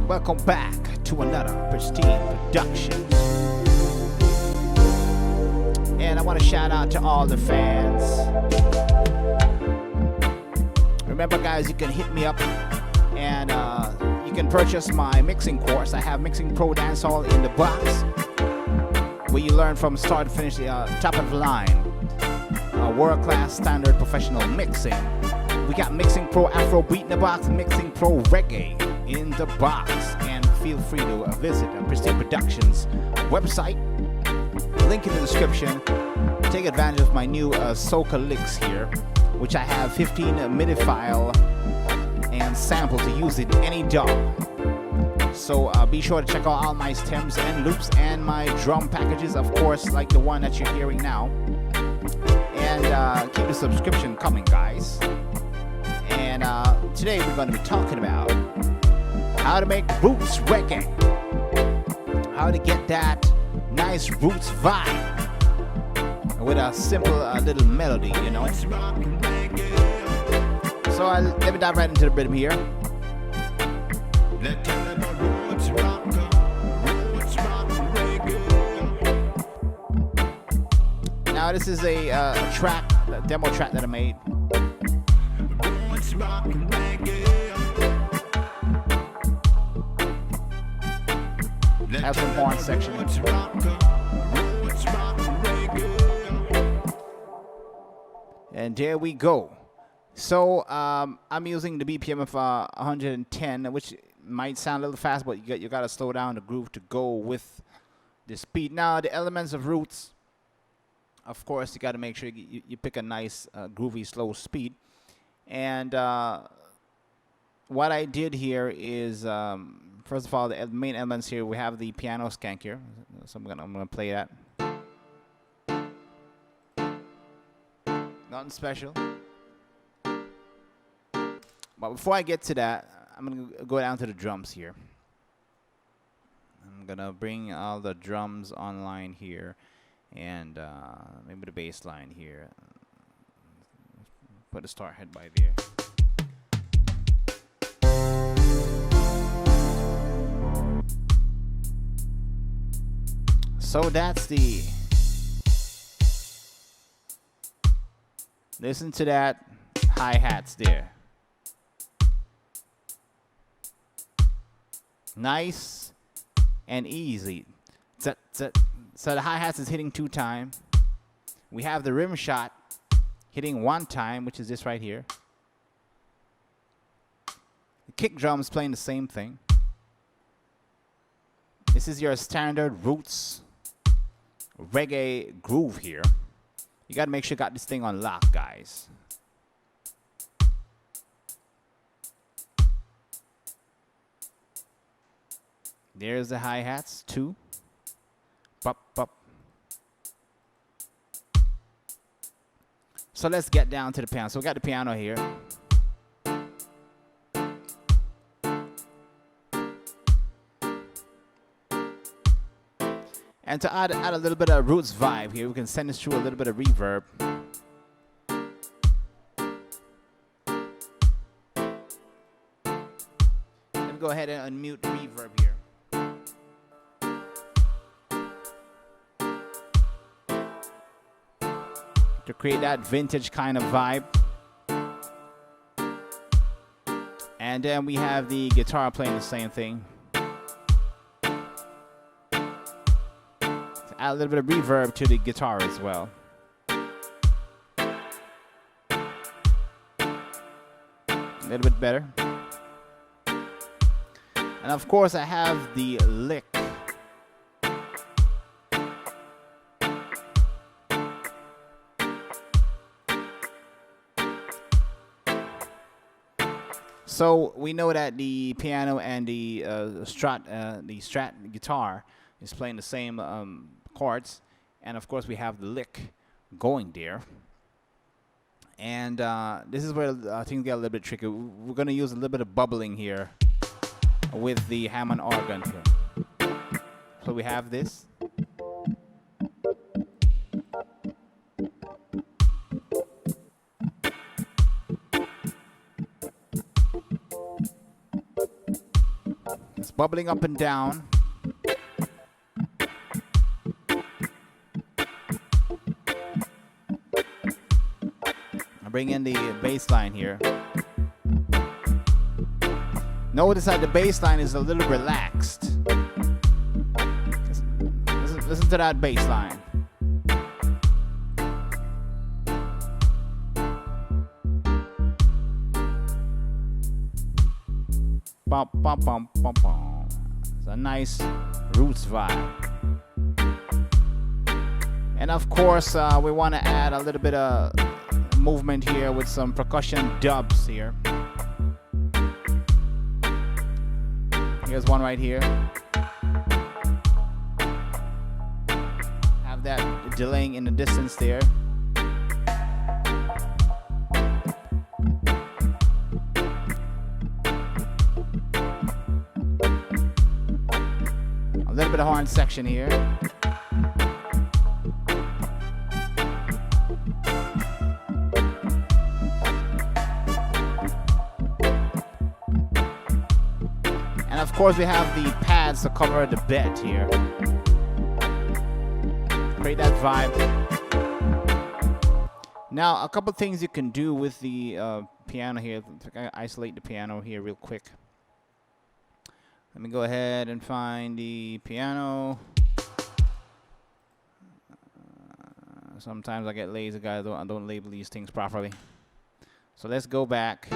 Welcome back to another Pristine Production. And I want to shout out to all the fans. Remember, guys, you can hit me up and you can purchase my mixing course. I have Mixing Pro Dancehall in the box, where you learn from start to finish, top of the line, world-class standard professional mixing. We got Mixing Pro Afrobeat in the box, Mixing Pro Reggae in the box. And feel free to visit Pristine Productions website. Link in the description. Take advantage of my new soca licks here, which I have 15 MIDI file and sample to use in any DAW. So be sure to check out all my stems and loops and my drum packages, of course, like the one that you're hearing now. And keep the subscription coming, guys. And today we're going to be talking about how to make roots reggae, how to get that nice roots vibe with a simple little melody, you know. So let me dive right into the rhythm here. Now this is a track, a demo track that I made. Have some horn section. And there we go. So I'm using the BPM of 110, which might sound a little fast, but you got to slow down the groove to go with the speed. Now the elements of roots, of course, you got to make sure you pick a nice groovy slow speed. And what I did here is, first of all, the main elements here, we have the piano skank here. So I'm gonna play that. Nothing special. But before I get to that, I'm going to go down to the drums here. I'm going to bring all the drums online here. And maybe the bass line here. Put the start head by there. So that's the... Listen to that hi-hats there. Nice and easy. So the hi-hats is hitting 2 times. We have the rim shot hitting 1 time, which is this right here. The kick drum is playing the same thing. This is your standard roots reggae groove here. You got to make sure you got this thing on lock, guys. There's the hi-hats, 2. Pop, pop. So let's get down to the piano. So we got the piano here. And to add a little bit of roots vibe here, we can send this through a little bit of reverb. Let me go ahead and unmute the reverb here. To create that vintage kind of vibe. And then we have the guitar playing the same thing. Add a little bit of reverb to the guitar as well. A little bit better. And of course I have the lick. So we know that the piano and the Strat guitar is playing the same chords, and of course we have the lick going there. And this is where things get a little bit tricky. We're going to use a little bit of bubbling here with the Hammond organ here. So we have this. bubbling up and down. I bring in the bass line here. Notice that the bass line is a little relaxed. Listen to that bass line. Bum, bum, bum, bum, bum. It's a nice roots vibe. And of course, we want to add a little bit of movement here with some percussion dubs here. Here's one right here. Have that delaying in the distance there. A little bit of horn section here. And of course we have the pads to cover the bed here. Create that vibe. Now a couple things you can do with the piano here. Isolate the piano here real quick. Let me go ahead and find the piano. Sometimes I get lazy, guys. I don't label these things properly. So let's go back.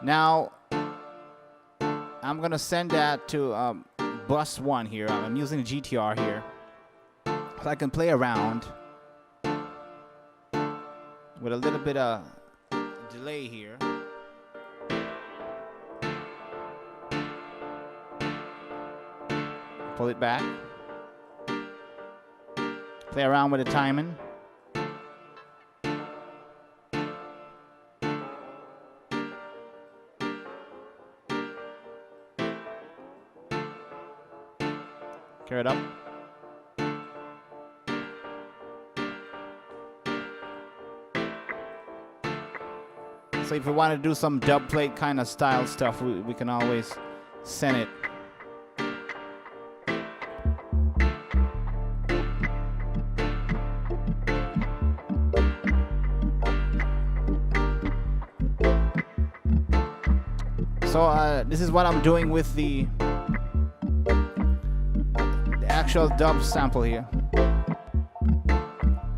Now I'm gonna send that to bus 1 here. I'm using the GTR here, so I can play around with a little bit of delay here. Pull it back. Play around with the timing. Carry it up. So if we want to do some dub plate kind of style stuff, we can always send it. So this is what I'm doing with the actual dub sample here.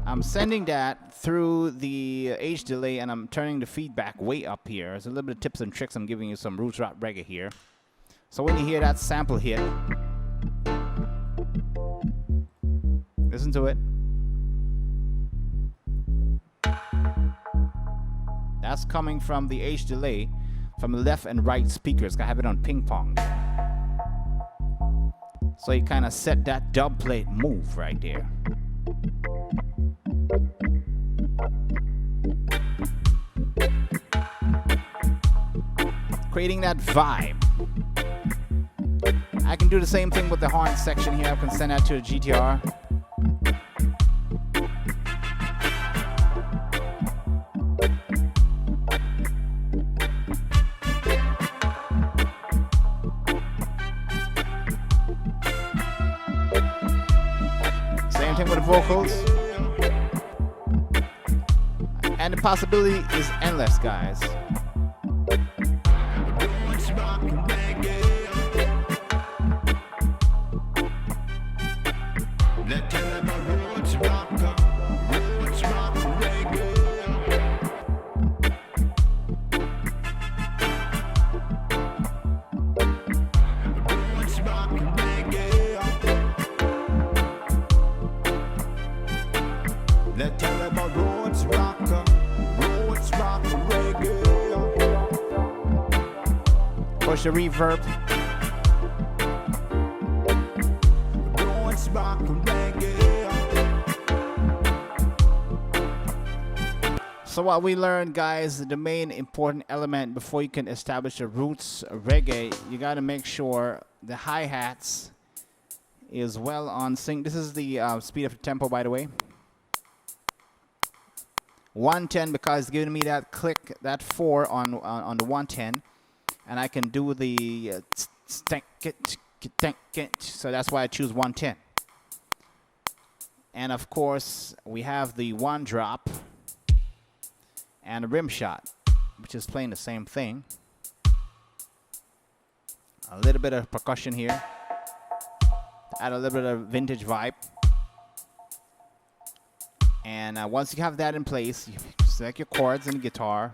I'm sending that through the H delay and I'm turning the feedback way up here. There's a little bit of tips and tricks. I'm giving you some roots rock reggae here. So when you hear that sample hit, listen to it. That's coming from the H delay from the left and right speakers. I have it on ping pong. So you kind of set that dub plate move right there. Creating that vibe. I can do the same thing with the horn section here. I can send that to a GTR. Same thing with the vocals. And the possibility is endless, guys. Push the reverb. So what we learned, guys, the main important element before you can establish a roots reggae, you got to make sure the hi-hats is well on sync. This is the speed of the tempo, by the way. 110 because it's giving me that click, that 4 on the 110. And I can do the So that's why I choose 110. And of course, we have the one drop and a rim shot, which is playing the same thing. A little bit of percussion here to add a little bit of vintage vibe. And once you have that in place, you select your chords and the guitar.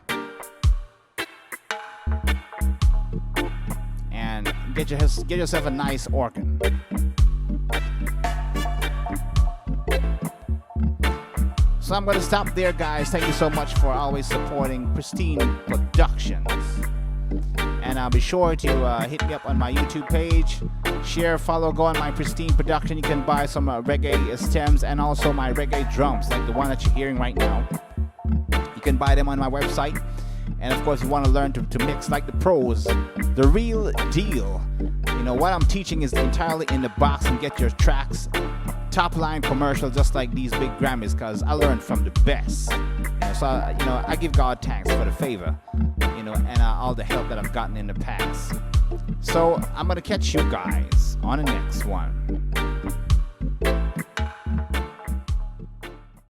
And get yourself a nice organ. So I'm going to stop there, guys. Thank you so much for always supporting Pristine Productions. And be sure to hit me up on my YouTube page. Share, follow, go on my Pristine Production. You can buy some reggae stems and also my reggae drums, like the one that you're hearing right now. You can buy them on my website. And of course, you want to learn to mix like the pros, the real deal. You know, what I'm teaching is entirely in the box and get your tracks top line commercial just like these big Grammys, because I learned from the best. So I give God thanks for the favor, and all the help that I've gotten in the past. So I'm going to catch you guys on the next one.